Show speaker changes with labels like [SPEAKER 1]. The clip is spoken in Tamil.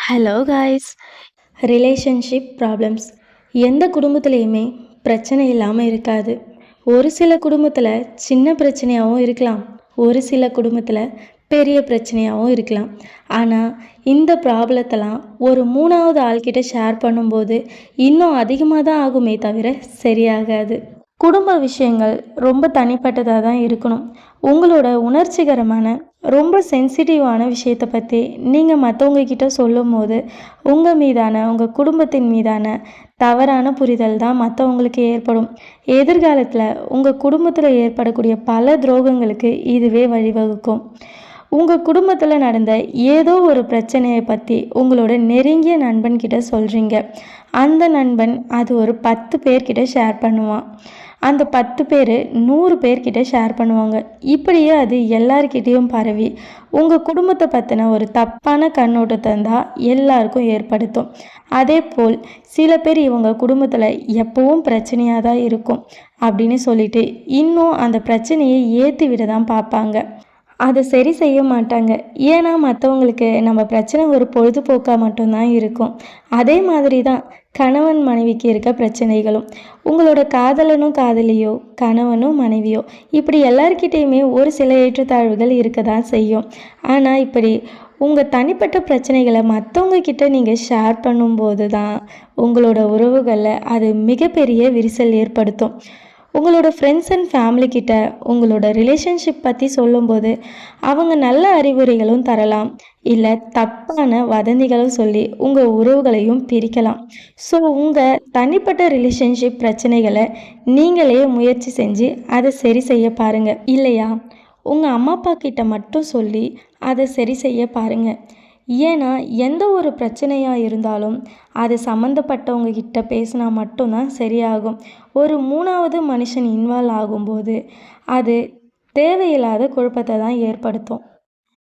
[SPEAKER 1] Hello guys. ரிலேஷன்ஷிப் ப்ராப்ளம்ஸ் எந்த குடும்பத்துலேயுமே பிரச்சனை இல்லாமல் இருக்காது. ஒரு சில குடும்பத்தில் சின்ன பிரச்சனையாகவும் இருக்கலாம், ஒரு சில குடும்பத்தில் பெரிய பிரச்சனையாகவும் இருக்கலாம். ஆனால் இந்த ப்ராப்ளத்தெல்லாம் ஒரு மூணாவது ஆள்கிட்ட ஷேர் பண்ணும்போது இன்னும் அதிகமாக தான் ஆகுமே தவிர சரியாகாது. குடும்ப விஷயங்கள் ரொம்ப தனிப்பட்டதாக தான் இருக்கணும். உங்களோட உணர்ச்சிகரமான ரொம்ப சென்சிட்டிவான விஷயத்தை பற்றி நீங்கள் மற்றவங்க கிட்ட சொல்லும் போது உங்கள் மீதான உங்கள் குடும்பத்தின் மீதான தவறான புரிதல் தான் மற்றவங்களுக்கு ஏற்படும். எதிர்காலத்தில் உங்கள் குடும்பத்தில் ஏற்படக்கூடிய பல துரோகங்களுக்கு இதுவே வழிவகுக்கும். உங்கள் குடும்பத்தில் நடந்த ஏதோ ஒரு பிரச்சனையை பற்றி உங்களோட நெருங்கிய நண்பன்கிட்ட சொல்கிறீங்க. அந்த நண்பன் அது ஒரு 10 பேர்கிட்ட ஷேர் பண்ணுவான். அந்த 10 பேர் 100 பேர்கிட்ட ஷேர் பண்ணுவாங்க. இப்படியே அது எல்லார்கிட்டேயும் பரவி உங்கள் குடும்பத்தை பற்றின ஒரு தப்பான கண்ணோட்டத்தை தான் எல்லாருக்கும் ஏற்படுத்தும். அதே போல் சில பேர் இவங்க குடும்பத்தில் எப்பவும் பிரச்சனையாக தான் இருக்கும் அப்படின்னு சொல்லிட்டு இன்னும் அந்த பிரச்சனையை ஏற்றி விட தான் பார்ப்பாங்க. அதை சரி செய்ய மாட்டாங்க. ஏன்னா மற்றவங்களுக்கு நம்ம பிரச்சனை ஒரு பொழுதுபோக்காக மட்டும்தான் இருக்கும். அதே மாதிரி தான் கணவன் மனைவிக்கு இருக்க பிரச்சனைகளும். உங்களோட காதலனும் காதலியோ, கணவனும் மனைவியோ, இப்படி எல்லார்கிட்டேயுமே ஒரு சில ஏற்றத்தாழ்வுகள் இருக்க தான் செய்யும். ஆனால் இப்படி உங்கள் தனிப்பட்ட பிரச்சனைகளை மற்றவங்க கிட்ட நீங்கள் ஷேர் பண்ணும்போது தான் உங்களோட உறவுகளில் அது மிகப்பெரிய விரிசல் ஏற்படுத்தும். உங்களோட ஃப்ரெண்ட்ஸ் அண்ட் ஃபேமிலி கிட்ட உங்களோட ரிலேஷன்ஷிப் பற்றி சொல்லும்போது அவங்க நல்ல அறிவுரைகளும் தரலாம், இல்லை தப்பான வதந்திகளும் சொல்லி உங்கள் உறவுகளையும் பிரிக்கலாம். ஸோ உங்கள் தனிப்பட்ட ரிலேஷன்ஷிப் பிரச்சனைகளை நீங்களே முயற்சி செஞ்சு அதை சரி செய்ய பாருங்கள். இல்லையா உங்கள் அம்மா அப்பா கிட்ட மட்டும் சொல்லி அதை சரி செய்ய பாருங்கள். ஏன்னா எந்த ஒரு பிரச்சனையாக இருந்தாலும் அது சம்மந்தப்பட்டவங்க கிட்ட பேசினா மட்டும்தான் சரியாகும். ஒரு மூணாவது மனுஷன் இன்வால்வ் ஆகும்போது அது தேவையில்லாத குழப்பத்தை தான் ஏற்படுத்தும்.